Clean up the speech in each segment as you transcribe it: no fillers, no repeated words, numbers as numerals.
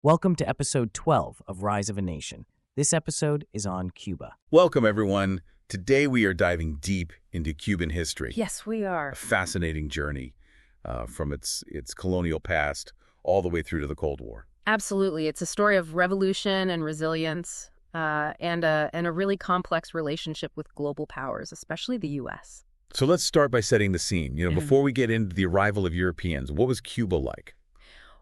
Welcome to episode 12 of Rise of a Nation. This episode is on Cuba. Welcome, everyone. Today we are diving deep into Cuban history. Yes, we are. A fascinating journey from its colonial past all the way through to the Cold War. Absolutely. It's a story of revolution and resilience and a really complex relationship with global powers, especially the U.S. So let's start by setting the scene. Before we get into the arrival of Europeans, what was Cuba like?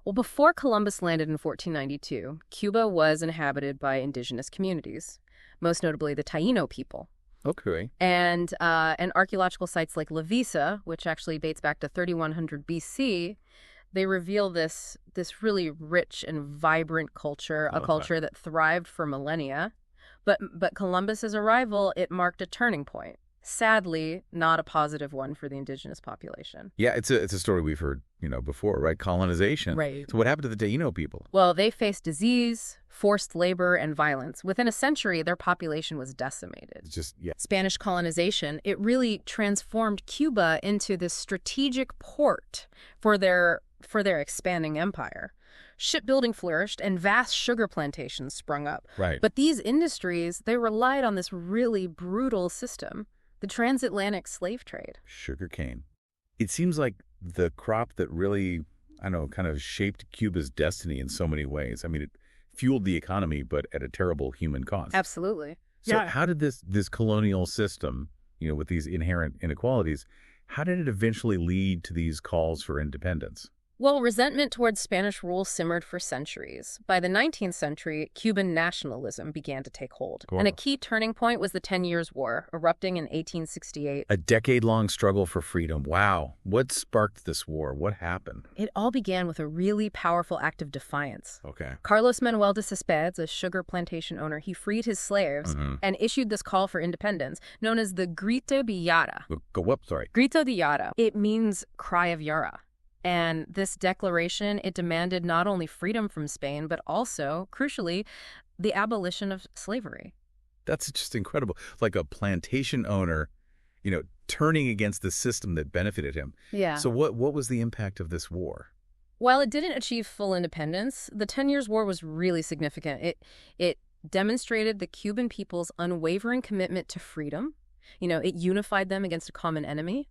Well, before Columbus landed in 1492, Cuba was inhabited by indigenous communities, most notably the Taino people. Okay. And archaeological sites like La Visa, which actually dates back to 3100 BC, they reveal this really rich and vibrant culture, a culture that thrived for millennia. But Columbus's arrival, it marked a turning point. Sadly, not a positive one for the indigenous population. Yeah, it's a story we've heard, before, right? Colonization. Right. So what happened to the Taino people? Well, they faced disease, forced labor, and violence. Within a century, their population was decimated. Spanish colonization, it really transformed Cuba into this strategic port for their expanding empire. Shipbuilding flourished and vast sugar plantations sprung up. Right. But these industries, they relied on this really brutal system. The transatlantic slave trade. Sugarcane. It seems like the crop that really, kind of shaped Cuba's destiny in so many ways. I mean, it fueled the economy, but at a terrible human cost. Absolutely. So how did this colonial system, with these inherent inequalities, how did it eventually lead to these calls for independence? Well, resentment towards Spanish rule simmered for centuries. By the 19th century, Cuban nationalism began to take hold. Cool. And a key turning point was the 10 Years' War, erupting in 1868. A decade-long struggle for freedom. Wow. What sparked this war? What happened? It all began with a really powerful act of defiance. Okay. Carlos Manuel de Cespedes, a sugar plantation owner, he freed his slaves and issued this call for independence, known as the Grito de Yara. Go up, sorry. Grito de Yara. It means cry of Yara. And this declaration, it demanded not only freedom from Spain, but also, crucially, the abolition of slavery. That's just incredible. Like a plantation owner, turning against the system that benefited him. Yeah. So what was the impact of this war? While it didn't achieve full independence, the 10 Years' War was really significant. It demonstrated the Cuban people's unwavering commitment to freedom. It unified them against a common enemy.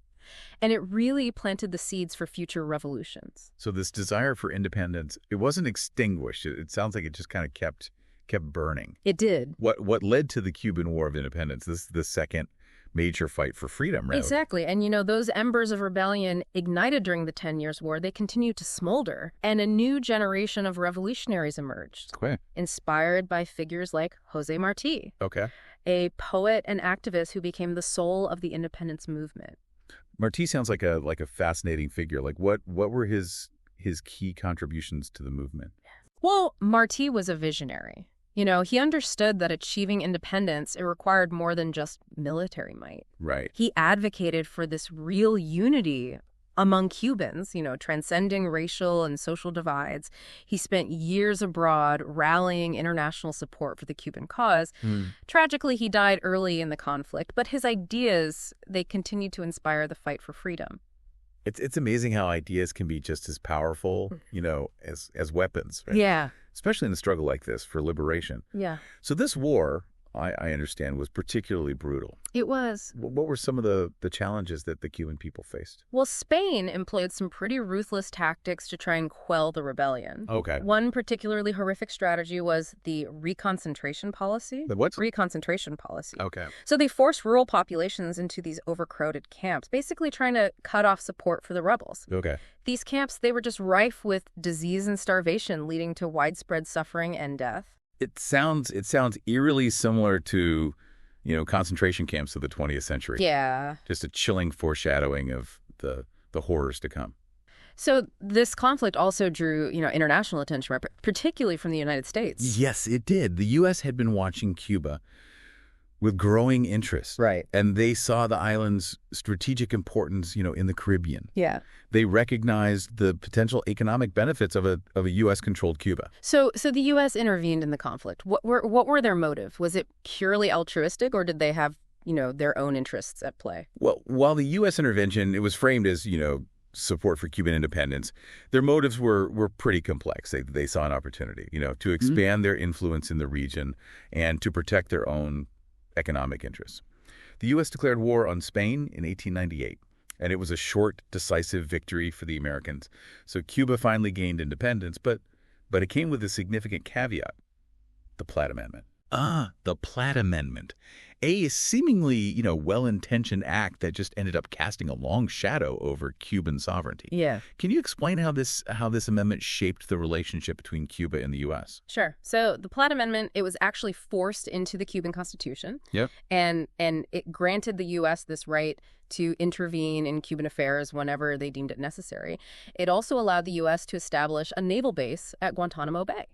And it really planted the seeds for future revolutions. So this desire for independence, it wasn't extinguished. It sounds like it just kind of kept burning. It did. What led to the Cuban War of Independence? This is the second major fight for freedom, right? Exactly. And, those embers of rebellion ignited during the 10 Years' War, they continued to smolder. And a new generation of revolutionaries emerged, inspired by figures like José Martí, a poet and activist who became the soul of the independence movement. Martí sounds like a fascinating figure. Like what were his key contributions to the movement? Well, Martí was a visionary. He understood that achieving independence, it required more than just military might. Right. He advocated for this real unity among Cubans, transcending racial and social divides. He spent years abroad rallying international support for the Cuban cause. Tragically, he died early in the conflict, but his ideas, they continued to inspire the fight for freedom. It's amazing how ideas can be just as powerful, as weapons. Right? Yeah. Especially in a struggle like this for liberation. Yeah. So this war, I understand, was particularly brutal. It was. What were some of the challenges that the Cuban people faced? Well, Spain employed some pretty ruthless tactics to try and quell the rebellion. Okay. One particularly horrific strategy was the reconcentration policy. The what? Reconcentration policy. Okay. So they forced rural populations into these overcrowded camps, basically trying to cut off support for the rebels. Okay. These camps, they were just rife with disease and starvation, leading to widespread suffering and death. It sounds eerily similar to, concentration camps of the 20th century. Yeah. Just a chilling foreshadowing of the horrors to come. So this conflict also drew, international attention, right? Particularly from the United States. Yes, it did. The U.S. had been watching Cuba with growing interest. Right. And they saw the island's strategic importance, in the Caribbean. Yeah. They recognized the potential economic benefits of a U.S.-controlled Cuba. So the U.S. intervened in the conflict. What were their motives? Was it purely altruistic, or did they have, their own interests at play? Well, while the U.S. intervention, it was framed as, support for Cuban independence, their motives were pretty complex. They saw an opportunity, to expand their influence in the region and to protect their own economic interests. The U.S. declared war on Spain in 1898, and it was a short, decisive victory for the Americans. So Cuba finally gained independence, but it came with a significant caveat: the Platt Amendment. The Platt Amendment. A seemingly, well-intentioned act that just ended up casting a long shadow over Cuban sovereignty. Yeah. Can you explain how this amendment shaped the relationship between Cuba and the U.S.? Sure. So the Platt Amendment, it was actually forced into the Cuban Constitution. Yep. And it granted the U.S. this right to intervene in Cuban affairs whenever they deemed it necessary. It also allowed the U.S. to establish a naval base at Guantanamo Bay,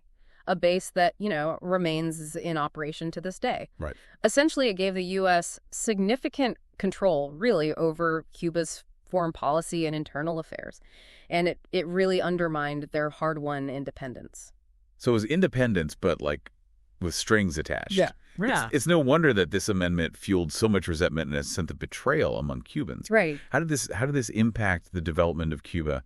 a base that, remains in operation to this day. Right. Essentially, it gave the U.S. significant control, really, over Cuba's foreign policy and internal affairs. And it really undermined their hard-won independence. So it was independence, but with strings attached. Yeah. It's no wonder that this amendment fueled so much resentment and a sense of betrayal among Cubans. Right. How did this impact the development of Cuba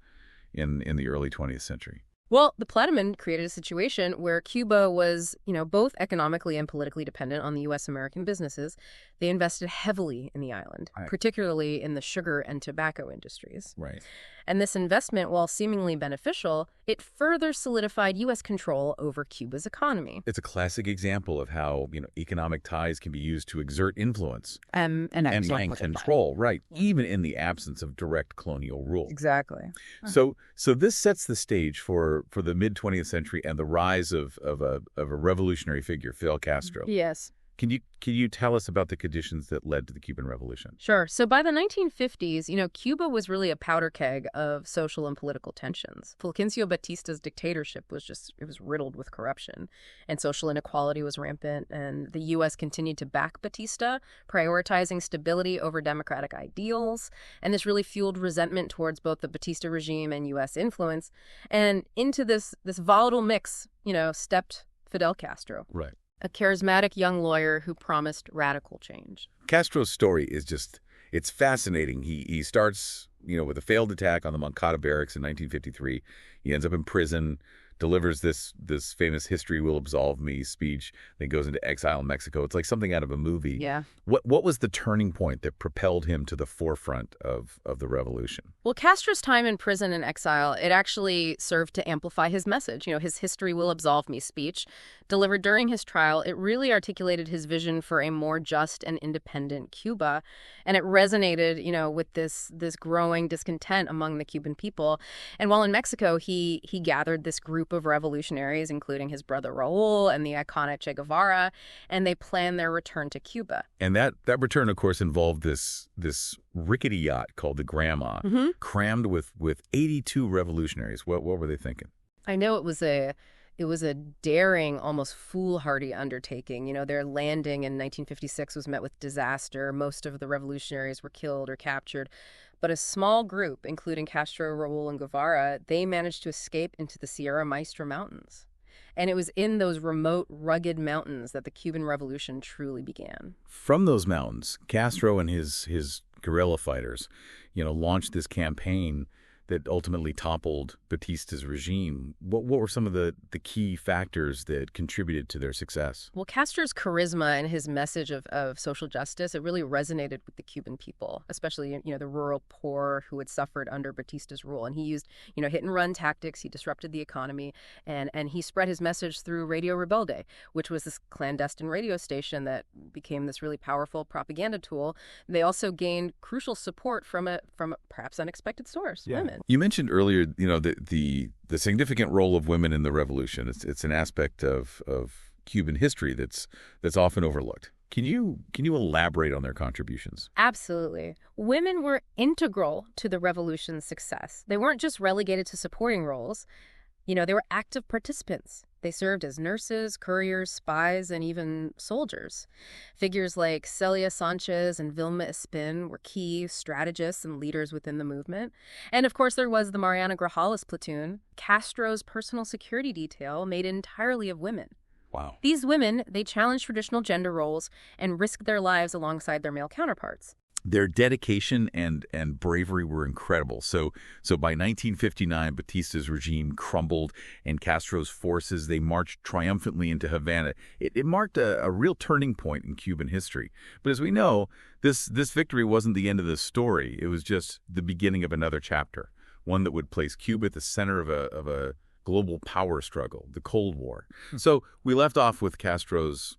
in the early 20th century? Well, the Platt Amendment created a situation where Cuba was, both economically and politically dependent on the U.S. American businesses. They invested heavily in the island, Right. particularly in the sugar and tobacco industries. Right. And this investment, while seemingly beneficial, it further solidified U.S. control over Cuba's economy. It's a classic example of how, economic ties can be used to exert influence And and control, right, even in the absence of direct colonial rule. Exactly. So this sets the stage for the mid-20th century and the rise of a revolutionary figure, Fidel Castro. Yes. Can you tell us about the conditions that led to the Cuban Revolution? Sure. So by the 1950s, Cuba was really a powder keg of social and political tensions. Fulgencio Batista's dictatorship was riddled with corruption, and social inequality was rampant, and the U.S. continued to back Batista, prioritizing stability over democratic ideals, and this really fueled resentment towards both the Batista regime and U.S. influence. And into this volatile mix, stepped Fidel Castro. Right. A charismatic young lawyer who promised radical change. Castro's story is it's fascinating. He starts, with a failed attack on the Moncada barracks in 1953. He ends up in prison, delivers this famous "History will absolve me" speech, then goes into exile in Mexico. It's like something out of a movie. Yeah. What was the turning point that propelled him to the forefront of the revolution? Well, Castro's time in prison and exile, it actually served to amplify his message. His "History will absolve me" speech, delivered during his trial, it really articulated his vision for a more just and independent Cuba. And it resonated, with this growing discontent among the Cuban people. And while in Mexico, he gathered this group of revolutionaries, including his brother Raul and the iconic Che Guevara, and they planned their return to Cuba. And that return, of course, involved this rickety yacht called the Grandma, crammed with 82 revolutionaries. What were they thinking? I know it was a daring, almost foolhardy undertaking. Their landing in 1956 was met with disaster. Most of the revolutionaries were killed or captured. But a small group, including Castro, Raul, and Guevara, they managed to escape into the Sierra Maestra Mountains. And it was in those remote, rugged mountains that the Cuban Revolution truly began. From those mountains, Castro and his guerrilla fighters, launched this campaign that ultimately toppled Batista's regime. What were some of the key factors that contributed to their success? Well, Castro's charisma and his message of social justice, it really resonated with the Cuban people, especially, the rural poor who had suffered under Batista's rule. And he used, hit and run tactics. He disrupted the economy, and he spread his message through Radio Rebelde, which was this clandestine radio station that became this really powerful propaganda tool. They also gained crucial support from a perhaps unexpected source, women. You mentioned earlier, the significant role of women in the revolution. It's an aspect of Cuban history that's often overlooked. Can you elaborate on their contributions? Absolutely. Women were integral to the revolution's success. They weren't just relegated to supporting roles. They were active participants. They served as nurses, couriers, spies, and even soldiers. Figures like Celia Sanchez and Vilma Espin were key strategists and leaders within the movement. And of course, there was the Mariana Grajales platoon, Castro's personal security detail made entirely of women. Wow. These women, they challenged traditional gender roles and risked their lives alongside their male counterparts. Their dedication and bravery were incredible. So by 1959, Batista's regime crumbled, and Castro's forces, they marched triumphantly into Havana. It marked a real turning point in Cuban history. But as we know, this victory wasn't the end of the story. It was just the beginning of another chapter, one that would place Cuba at the center of a global power struggle, the Cold War. So we left off with Castro's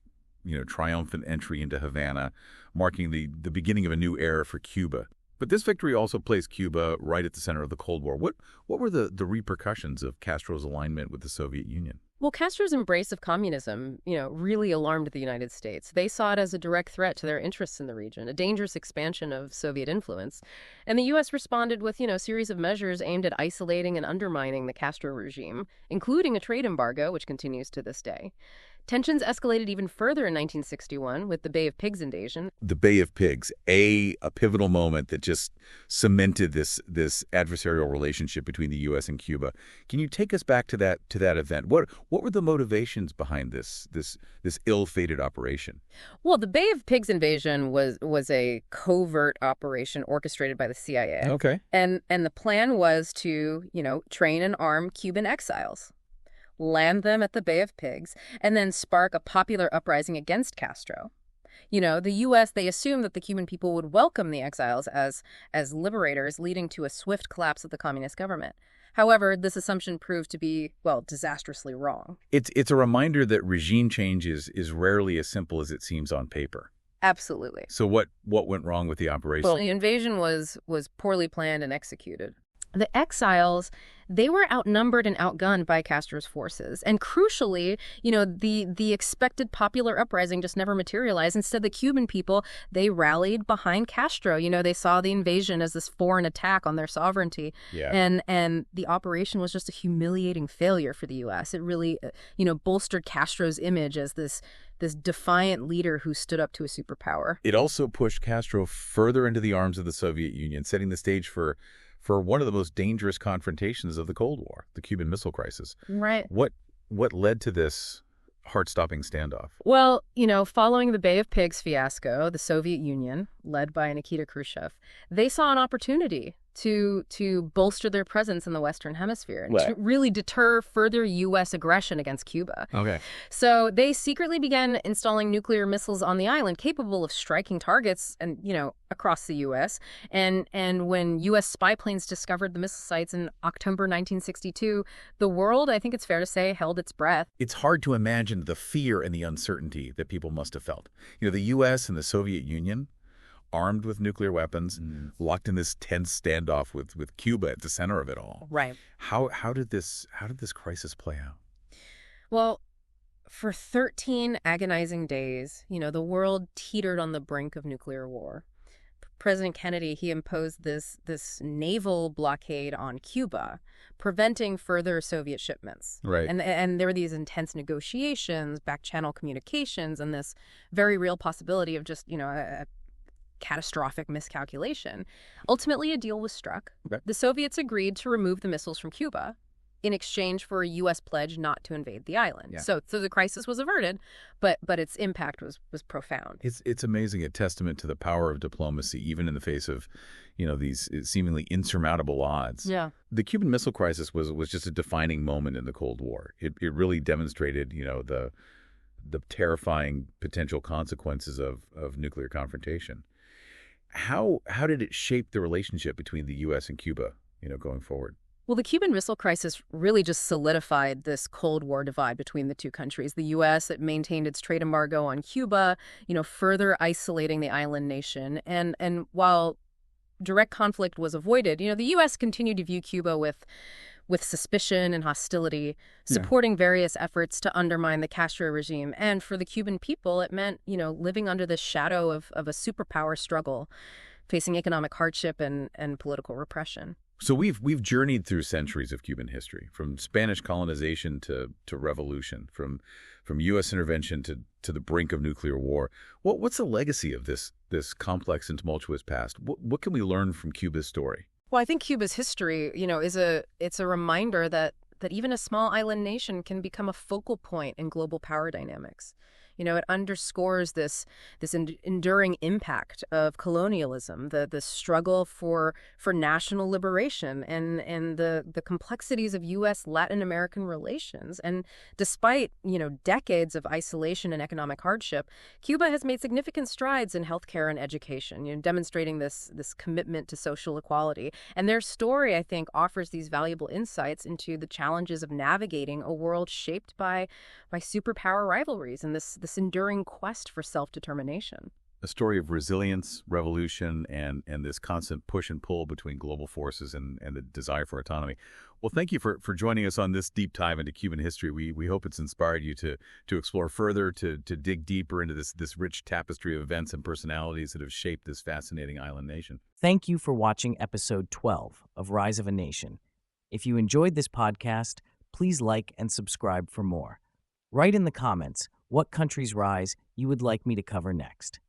triumphant entry into Havana, marking the beginning of a new era for Cuba. But this victory also placed Cuba right at the center of the Cold War. What were the repercussions of Castro's alignment with the Soviet Union? Well, Castro's embrace of communism, really alarmed the United States. They saw it as a direct threat to their interests in the region, a dangerous expansion of Soviet influence. And the U.S. responded with, a series of measures aimed at isolating and undermining the Castro regime, including a trade embargo, which continues to this day. Tensions escalated even further in 1961 with the Bay of Pigs invasion. The Bay of Pigs, a pivotal moment that just cemented this adversarial relationship between the U.S. and Cuba. Can you take us back to that event? What were the motivations behind this ill-fated operation? Well, the Bay of Pigs invasion was a covert operation orchestrated by the CIA. Okay. And the plan was to, train and arm Cuban exiles, land them at the Bay of Pigs, and then spark a popular uprising against Castro. The U.S., they assumed that the Cuban people would welcome the exiles as liberators, leading to a swift collapse of the communist government. However, this assumption proved to be, disastrously wrong. It's a reminder that regime change is rarely as simple as it seems on paper. Absolutely. So what went wrong with the operation? Well, the invasion was poorly planned and executed. The exiles, they were outnumbered and outgunned by Castro's forces. And crucially, the expected popular uprising just never materialized. Instead, the Cuban people, they rallied behind Castro. They saw the invasion as this foreign attack on their sovereignty. Yeah. And the operation was just a humiliating failure for the U.S. It really, bolstered Castro's image as this defiant leader who stood up to a superpower. It also pushed Castro further into the arms of the Soviet Union, setting the stage for one of the most dangerous confrontations of the Cold War, the Cuban Missile Crisis. Right. What led to this heart-stopping standoff? Well, following the Bay of Pigs fiasco, the Soviet Union, led by Nikita Khrushchev, they saw an opportunity to bolster their presence in the Western Hemisphere, to really deter further U.S. aggression against Cuba. Okay. So they secretly began installing nuclear missiles on the island capable of striking targets and, across the U.S. And when U.S. spy planes discovered the missile sites in October 1962, the world, I think it's fair to say, held its breath. It's hard to imagine the fear and the uncertainty that people must have felt. The U.S. and the Soviet Union, armed with nuclear weapons, locked in this tense standoff with Cuba at the center of it all. Right. How did this crisis play out? Well, for 13 agonizing days, the world teetered on the brink of nuclear war. President Kennedy, he imposed this naval blockade on Cuba, preventing further Soviet shipments. Right. And there were these intense negotiations, back-channel communications, and this very real possibility of just, a catastrophic miscalculation. Ultimately, a deal was struck. Okay. The Soviets agreed to remove the missiles from Cuba in exchange for a U.S. pledge not to invade the island. Yeah. So the crisis was averted, but its impact was profound. It's amazing, a testament to the power of diplomacy, even in the face of, these seemingly insurmountable odds. Yeah. The Cuban Missile Crisis was just a defining moment in the Cold War. It really demonstrated, the terrifying potential consequences of nuclear confrontation. How did it shape the relationship between the U.S. and Cuba, going forward? Well, the Cuban Missile Crisis really just solidified this Cold War divide between the two countries. The U.S., it maintained its trade embargo on Cuba, further isolating the island nation. And while direct conflict was avoided, the U.S. continued to view Cuba with suspicion and hostility, supporting various efforts to undermine the Castro regime. And for the Cuban people, it meant, living under the shadow of a superpower struggle, facing economic hardship and political repression. So we've journeyed through centuries of Cuban history, from Spanish colonization to revolution, from U.S. intervention to the brink of nuclear war. What's the legacy of this complex and tumultuous past? What can we learn from Cuba's story? Well, I think Cuba's history, it's a reminder that even a small island nation can become a focal point in global power dynamics. It underscores this enduring impact of colonialism, the struggle for national liberation, and the complexities of U.S. Latin American relations. And despite, decades of isolation and economic hardship, Cuba has made significant strides in healthcare and education, demonstrating this commitment to social equality. And their story, I think, offers these valuable insights into the challenges of navigating a world shaped by superpower rivalries and this enduring quest for self-determination. A story of resilience, revolution, and this constant push and pull between global forces and the desire for autonomy. Well, thank you for joining us on this deep dive into Cuban history. We hope it's inspired you to explore further, to dig deeper into this rich tapestry of events and personalities that have shaped this fascinating island nation. Thank you for watching episode 12 of Rise of a Nation. If you enjoyed this podcast, please like and subscribe for more. Write in the comments what country's rise you would like me to cover next.